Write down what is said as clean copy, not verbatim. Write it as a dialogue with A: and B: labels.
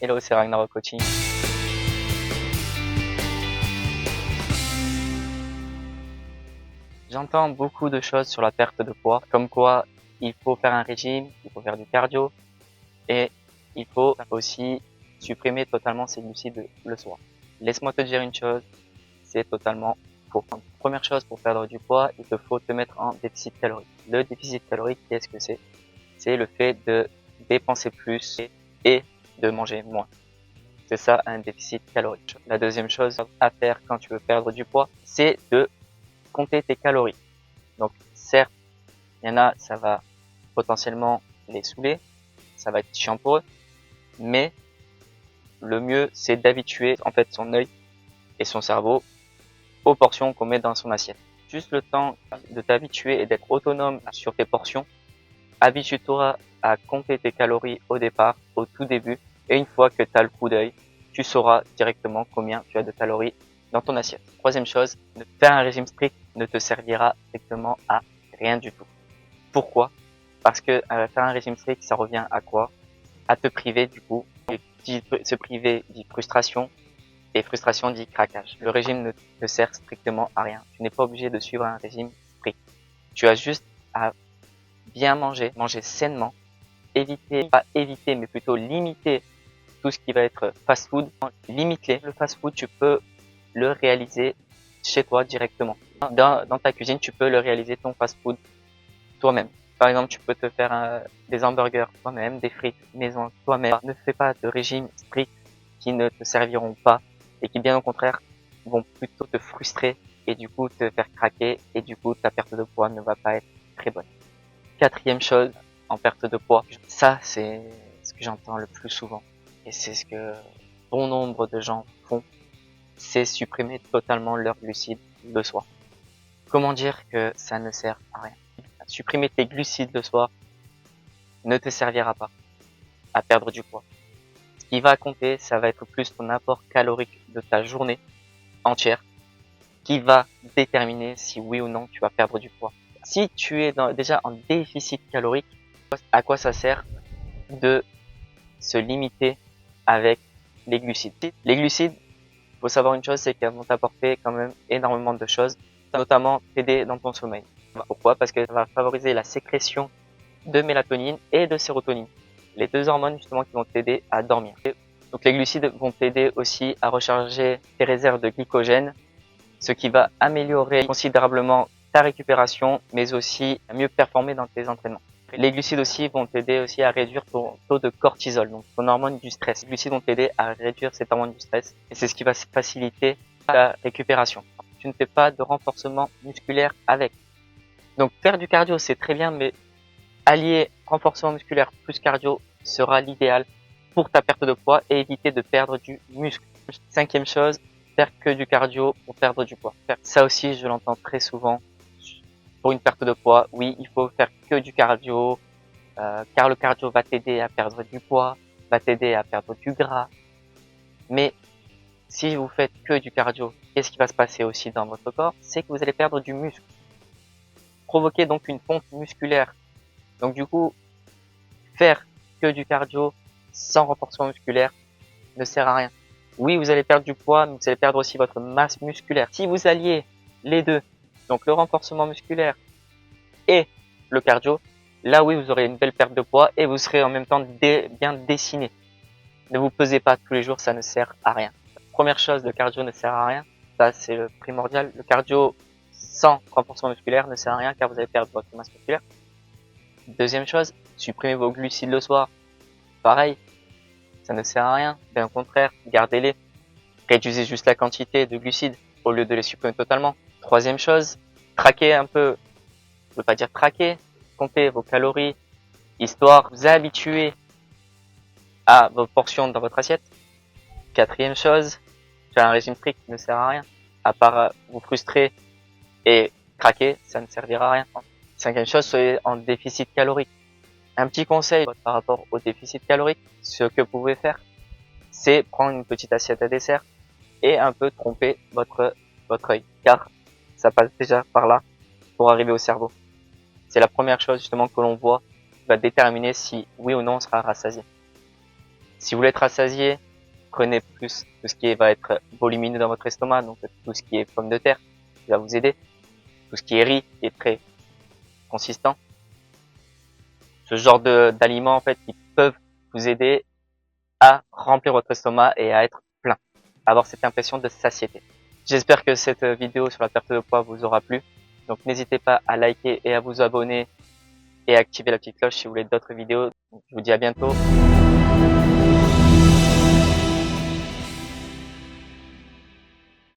A: Hello, c'est Ragnarok Coaching. J'entends beaucoup de choses sur la perte de poids, comme quoi il faut faire un régime, il faut faire du cardio et il faut aussi supprimer totalement ses glucides le soir. Laisse-moi te dire une chose, c'est totalement faux. Première chose, pour perdre du poids, il te faut te mettre en déficit calorique. Le déficit calorique, qu'est-ce que c'est? C'est le fait de dépenser plus et de manger moins. C'est ça un déficit calorique. La deuxième chose à faire quand tu veux perdre du poids, c'est de compter tes calories. Donc certes, il y en a, ça va potentiellement les saouler, ça va être chiant pour eux, mais le mieux c'est d'habituer en fait son œil et son cerveau aux portions qu'on met dans son assiette. Juste le temps de t'habituer et d'être autonome sur tes portions, habitue-toi à compter tes calories au départ, au tout début, et une fois que tu as le coup d'œil, tu sauras directement combien tu as de calories dans ton assiette. Troisième chose, faire un régime strict ne te servira strictement à rien du tout. Pourquoi? Parce que faire un régime strict, ça revient à quoi? À te priver du coup. Et se priver dit frustration, et frustration dit craquage. Le régime ne te sert strictement à rien. Tu n'es pas obligé de suivre un régime strict. Tu as juste à bien manger, manger sainement, éviter, pas éviter, mais plutôt limiter tout ce qui va être fast-food. Limiter le fast-food, tu peux le réaliser chez toi directement. Dans ta cuisine, tu peux le réaliser ton fast-food toi-même. Par exemple, tu peux te faire des hamburgers toi-même, des frites maison toi-même. Ne fais pas de régime strict qui ne te serviront pas et qui, bien au contraire, vont plutôt te frustrer et du coup te faire craquer et du coup ta perte de poids ne va pas être très bonne. Quatrième chose en perte de poids, ça c'est ce que j'entends le plus souvent et c'est ce que bon nombre de gens font, c'est supprimer totalement leurs glucides le soir. Comment dire que ça ne sert à rien? Supprimer tes glucides le soir ne te servira pas à perdre du poids. Ce qui va compter, ça va être plus ton apport calorique de ta journée entière qui va déterminer si oui ou non tu vas perdre du poids. Si tu es déjà en déficit calorique, à quoi ça sert de se limiter avec les glucides? Les glucides, faut savoir une chose, c'est qu'elles vont t'apporter quand même énormément de choses, notamment t'aider dans ton sommeil. Pourquoi? Parce que ça va favoriser la sécrétion de mélatonine et de sérotonine, les deux hormones justement qui vont t'aider à dormir. Donc les glucides vont t'aider aussi à recharger tes réserves de glycogène, ce qui va améliorer considérablement ta récupération, mais aussi à mieux performer dans tes entraînements. Les glucides aussi vont t'aider aussi à réduire ton taux de cortisol, donc ton hormone du stress. Les glucides vont t'aider à réduire cette hormone du stress et c'est ce qui va faciliter ta récupération. Tu ne fais pas de renforcement musculaire avec. Donc faire du cardio c'est très bien, mais allier renforcement musculaire plus cardio sera l'idéal pour ta perte de poids et éviter de perdre du muscle. Cinquième chose, faire que du cardio pour perdre du poids. Ça aussi, je l'entends très souvent. Pour une perte de poids, oui, il faut faire que du cardio, car le cardio va t'aider à perdre du poids, va t'aider à perdre du gras. Mais si vous faites que du cardio, qu'est-ce qui va se passer aussi dans votre corps? C'est que vous allez perdre du muscle. Provoquer donc une pompe musculaire. Donc du coup, faire que du cardio sans renforcement musculaire ne sert à rien. Oui, vous allez perdre du poids, mais vous allez perdre aussi votre masse musculaire. Si vous alliez les deux, donc le renforcement musculaire et le cardio, là oui, vous aurez une belle perte de poids et vous serez en même temps bien dessiné. Ne vous pesez pas tous les jours, ça ne sert à rien. Première chose, le cardio ne sert à rien. Ça, c'est le primordial. Le cardio sans renforcement musculaire ne sert à rien car vous allez perdre votre masse musculaire. Deuxième chose, supprimez vos glucides le soir. Pareil, ça ne sert à rien. Bien au contraire, gardez-les. Réduisez juste la quantité de glucides au lieu de les supprimer totalement. Troisième chose, traquez un peu. Je ne veux pas dire traquer, comptez vos calories, histoire de vous habituer à vos portions dans votre assiette. Quatrième chose, faire un régime strict ne sert à rien. À part vous frustrer et craquer, ça ne servira à rien. Cinquième chose, soyez en déficit calorique. Un petit conseil par rapport au déficit calorique, ce que vous pouvez faire, c'est prendre une petite assiette à dessert et un peu tromper votre œil, car ça passe déjà par là pour arriver au cerveau. C'est la première chose justement que l'on voit qui va déterminer si oui ou non on sera rassasié. Si vous voulez être rassasié, prenez plus tout ce qui va être volumineux dans votre estomac, donc tout ce qui est pommes de terre, qui va vous aider, tout ce qui est riz, qui est très consistant. Ce genre d'aliments en fait qui peuvent vous aider à remplir votre estomac et à être plein, à avoir cette impression de satiété. J'espère que cette vidéo sur la perte de poids vous aura plu. Donc n'hésitez pas à liker et à vous abonner et à activer la petite cloche si vous voulez d'autres vidéos. Je vous dis à bientôt.